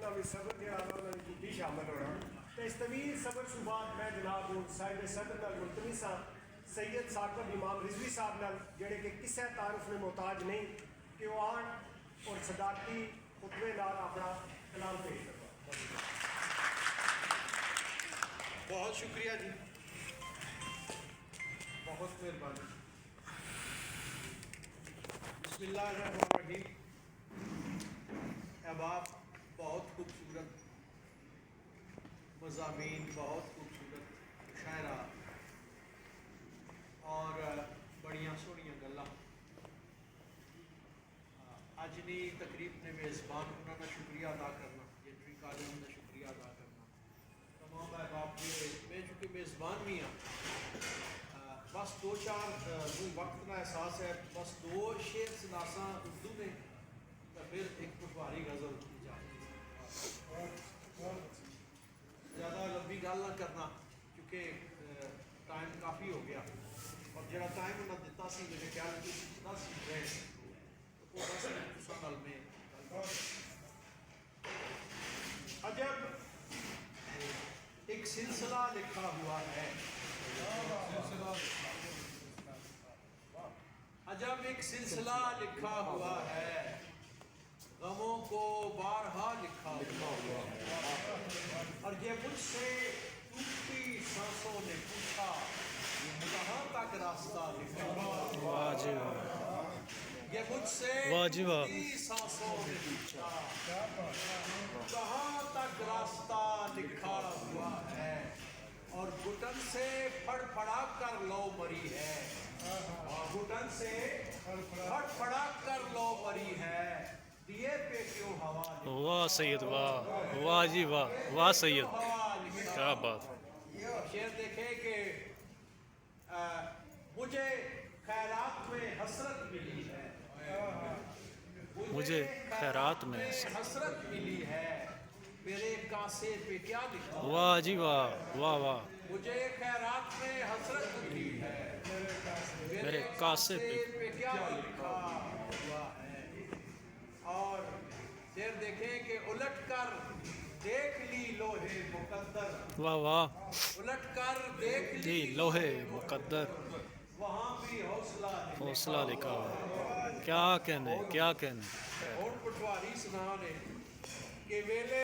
انہوں نے صبر کے آنا انہوں نے کی شامل ہونا تو اس طویل صبر سے بعد میں جناب صاحب صدر نال ملتمس ہاں سید ثاقب امام رضوی صاحب نال جڑے کہ کسے تعارف میں محتاج نہیں کہ وہ آن اور صدارتی خطبے نال اپنا کلام پیش کروا۔ بہت شکریہ جی، بہت مہربانی۔ بسم اللہ الرحمن الرحیم۔ احباب، بہت خوبصورت مضامین، بہت خوبصورت مشاعرہ اور بڑیاں سونیاں گلاں۔ اج دی تقریب نے میزبان انہوں کا شکریہ ادا کرنا، جنٹری کالج کا شکریہ ادا کرنا تمام احباب کے میں چونکہ میزبان بھی ہاں بس دو چار وقت کا احساس ہے، بس دو شعر سداساں اردو میں تو پھر ایک پٹواری غزل کی جائے، زیادہ لمبی گل نہ کرنا کیونکہ ٹائم کافی ہو گیا اور جڑا ٹائم انہیں دیتا سی میرے خیال میں 10 منٹ رہے وہ 10 منٹ گل میں عجب ایک سلسلہ لکھا ہوا ہے، عجب ایک سلسلہ لکھا ہوا ہے، غموں کو بارہا لکھا ہوا ہے، اور یہ مجھ سے ٹوٹتی سانسوں نے پوچھا کہاں تک راستہ لکھا ہوا ہے، یہ مجھ سے ٹوٹتی سانسوں نے پوچھا کہاں تک راستہ لکھا ہوا ہے، اور گھٹن سے پھڑ پھڑا کر لو مری ہے، گھٹن سے پھڑ پھڑا کر لو مری ہے، دیے پہ کیوں ہوا لکھا۔ واہ سید واہ، واہ جی واہ، واہ سید، کیا بات۔ شعر دیکھیں کہ مجھے خیرات میں حسرت ملی ہے، مجھے خیرات میں حسرت ملی ہے، میرے کاسے پہ کیا لکھا، واہ جی واہ، واہ واہ، مجھے خیرات میں حسرت ملی ہے، میرے کاسے پہ کیا لکھا ہوا ہے۔ اور پھر دیکھیں کہ الٹ کر دیکھ لی لوہے مقدر، واہ واہ، الٹ کر دیکھ لی لوہے مقدر، وہاں بھی حوصلہ لکھا ہوا، کیا کہنے، کیا کہنے۔ اور پٹواری سنا نے کہ ویلے